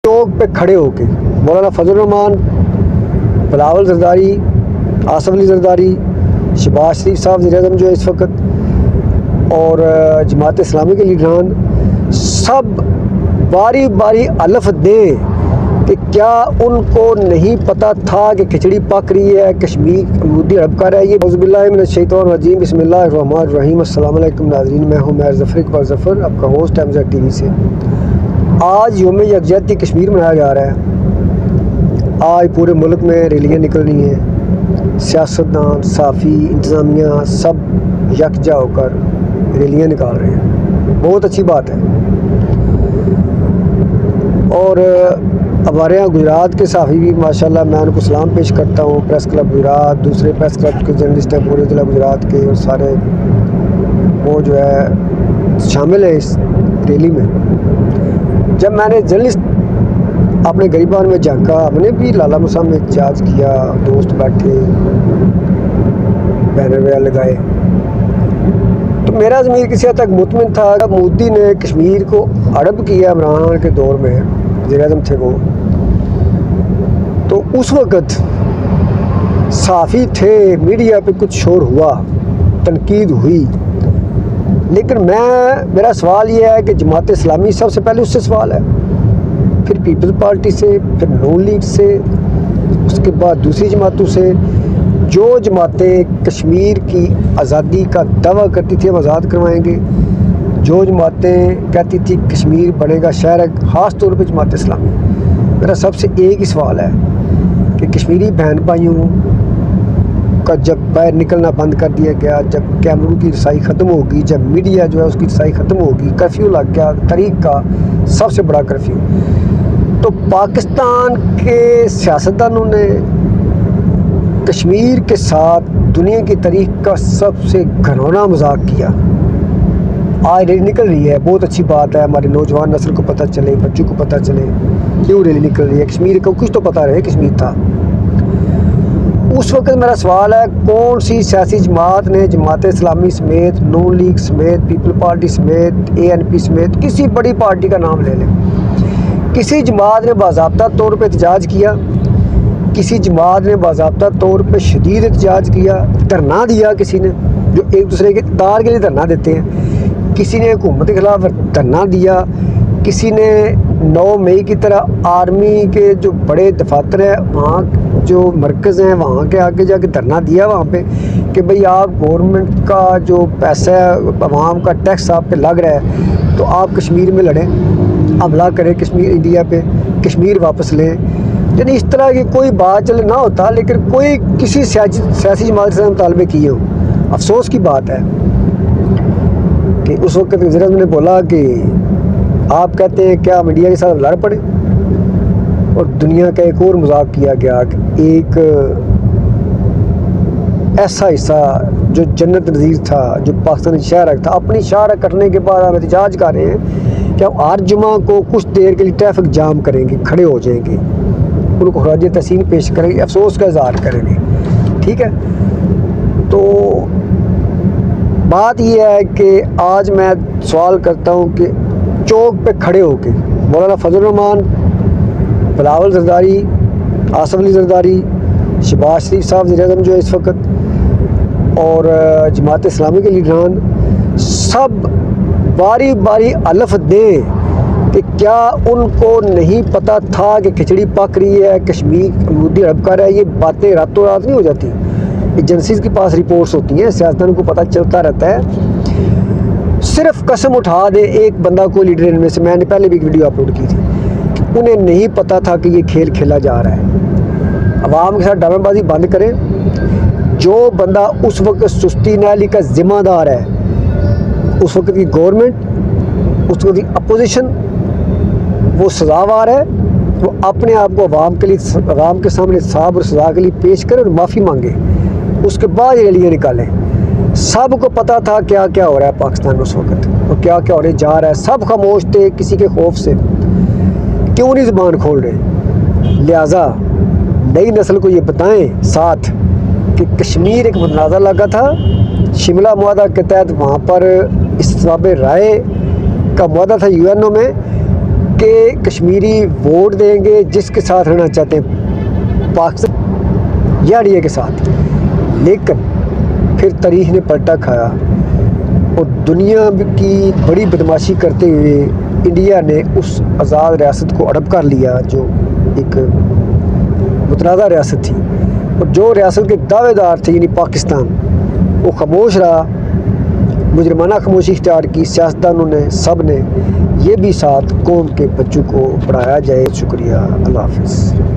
चौक पे खड़े होके मौलाना फजल रहमान, बिलावल जरदारी, आसफ अली जरदारी, शहबाज शरीफ साहब वज़ीर-ए-आज़म जो है इस वक्त, और जमात इस्लामी के लीडरान सब बारी बारी हलफ दें कि क्या उनको नहीं पता था कि खिचड़ी पक रही है, कश्मीर मुद्दी हड़प कर है। ये औज़ुबिल्लाहिमिनश्शैतानिर्रजीम बिस्मिल्लाहिर्रहमानिर्रहीम। अस्सलाम वालेकुम नाज़रीन, मैं हूँ मैर ज़फ़र इक़बाल ज़फ़र, आपका होस्ट एमज़ेड टीवी से। आज यौम यकजहती कश्मीर मनाया जा रहा है। आज पूरे मुल्क में रैलियाँ निकल रही हैं, सियासतदान, सहाफ़ी, इंतज़ामिया सब यकजा होकर रैलियाँ निकाल रहे हैं। बहुत अच्छी बात है। और हमारे यहाँ गुजरात के सहाफ़ी भी माशाल्लाह, मैं उनको सलाम पेश करता हूँ। प्रेस क्लब गुजरात, दूसरे प्रेस क्लब के जर्नलिस्ट हैं पूरे ज़िला गुजरात के, और सारे वो जो है शामिल है इस रैली में। जब मैंने जर्नलिस्ट अपने गरीबान में झांका, हमने भी लाला मुसा में एहतजाज किया, दोस्त बैठे, बैनर वगैरह लगाए, तो मेरा ज़मीर किसी हद तक मुतमिन था। जब मोदी ने कश्मीर को हड़प किया इमरान के दौर में, वज़ीर-ए-आज़म थे वो, तो उस वक़्त सहाफ़ी थे, मीडिया पे कुछ शोर हुआ, तनकीद हुई, लेकिन मेरा सवाल ये है कि जमात इस्लामी सबसे पहले उससे सवाल है, फिर पीपल्स पार्टी से, फिर नून लीग से, उसके बाद दूसरी जमातों से। जो जमातें कश्मीर की आज़ादी का दावा करती थी हम आज़ाद करवाएंगे, जो जमातें कहती थी कश्मीर बनेगा शहर है, ख़ास तौर पर जमात इस्लामी, मेरा सबसे एक ही सवाल है कि कश्मीरी बहन भाइयों का जब बाहर निकलना बंद कर दिया गया, जब कैमरों की रसाई ख़त्म होगी, जब मीडिया जो है उसकी रसाई ख़त्म होगी, कर्फ्यू लग गया, तारीख का सबसे बड़ा कर्फ्यू, तो पाकिस्तान के सियासतदानों ने कश्मीर के साथ दुनिया की तारीख का सबसे घिनौना मजाक किया। आज रैली निकल रही है, बहुत अच्छी बात है, हमारे नौजवान नस्ल को पता चले, बच्चों को पता चले क्यों रैली निकल रही है। कश्मीर को कुछ तो पता रहे कश्मीर था। उस वक्त मेरा सवाल है, कौन सी सियासी जमात ने जमात इस्लामी समेत, नून लीग समेत, पीपल पार्टी समेत, ANP समेत, किसी बड़ी पार्टी का नाम ले लें, किसी जमात ने बाज़ाब्ता तौर पे एहतजाज किया, किसी जमात ने बाज़ाब्ता तौर पे शदीद एहतजाज किया, धरना दिया, किसी ने जो एक दूसरे के इक़्तिदार के लिए धरना देते हैं, किसी ने हुकूमत के ख़िलाफ़ धरना दिया, किसी ने 9 मई की तरह आर्मी के जो बड़े दफातर है वहाँ जो मरकज़ हैं वहाँ के आगे जाके धरना दिया वहाँ पे कि भाई आप गवर्नमेंट का जो पैसा है, अवाम का टैक्स आप पे लग रहा है, तो आप कश्मीर में लड़ें, हमला करें कश्मीर, इंडिया पे कश्मीर वापस लें। यानी इस तरह की कोई बात चले ना होता, लेकिन कोई किसी सियासी जमात से मुतालबे किए हो। अफसोस की बात है कि उस वक्त वज़ीर-ए-आज़म ने बोला कि आप कहते हैं क्या मीडिया के साथ लड़ पड़े, और दुनिया का एक और मजाक किया गया कि एक ऐसा हिस्सा जो जन्नत नज़ीर था, जो पाकिस्तानी शहर था, अपनी शहर करने के बाद हम एहतजाज कर रहे हैं कि हम हर जुमा को कुछ देर के लिए ट्रैफिक जाम करेंगे, खड़े हो जाएंगे, उनको खराज तहसीन पेश करेंगे, अफसोस का इज़हार करेंगे। ठीक है, तो बात यह है कि आज मैं सवाल करता हूँ कि चौक पे खड़े होके मौलाना फजल रहमान, बिलावल जरदारी, आसफ अली जरदारी, शहबाज शरीफ साहब वज़ीर-ए-आज़म जो है इस वक्त, और जमात इस्लामी के लीडरान सब बारी बारी हलफ दें कि क्या उनको नहीं पता था कि खिचड़ी पक रही है, कश्मीर मुद्दी हड़प कर है। ये बातें रातों रात नहीं हो जाती, एजेंसीज़ के पास रिपोर्ट्स होती हैं, सियासतदानों को पता चलता रहता है। सिर्फ कसम उठा दे एक बंदा को लीडर इनमें से, मैंने पहले भी एक वीडियो अपलोड की थी कि उन्हें नहीं पता था कि ये खेल खेला जा रहा है। अवाम के साथ ड्रामेबाजी बंद करें। जो बंदा उस वक्त सुस्ती नाली का ज़िम्मेदार है, उस वक्त की गवर्नमेंट, उस वक्त की अपोजिशन, वो सज़ावार है, वो अपने आप को अवाम के लिए, अवाम के सामने साब और सज़ा के लिए पेश करे और माफ़ी मांगे, उसके बाद ये रैलियाँ निकालें। सबको पता था क्या क्या हो रहा है पाकिस्तान में उस वक्त, और क्या क्या होने जा रहा है। सब खामोश थे किसी के खौफ से, क्यों नहीं ज़ुबान खोल रहे। लिहाजा नई नस्ल को ये बताएं साथ कि कश्मीर एक मुतनाज़ा इलाका था, शिमला मुआहदा के तहत वहाँ पर इस्तिमाब राय का मुआहदा था UNO में के कश्मीरी वोट देंगे जिसके साथ रहना चाहते हैं पाकिस्तान या इंडिया के साथ, लेकिन फिर तारीख ने पलटा खाया और दुनिया की बड़ी बदमाशी करते हुए इंडिया ने उस आज़ाद रियासत को अडप कर लिया जो एक मुतनाज़ा रियासत थी, और जो रियासत के दावेदार थे यानी पाकिस्तान, वो खामोश रहा, मुजरमाना खामोशी इख्तियार की। सियासतदानों ने, सब ने, ये भी साथ कौम के बच्चों को पढ़ाया जाए। शुक्रिया, अल्लाह हाफ़िज़।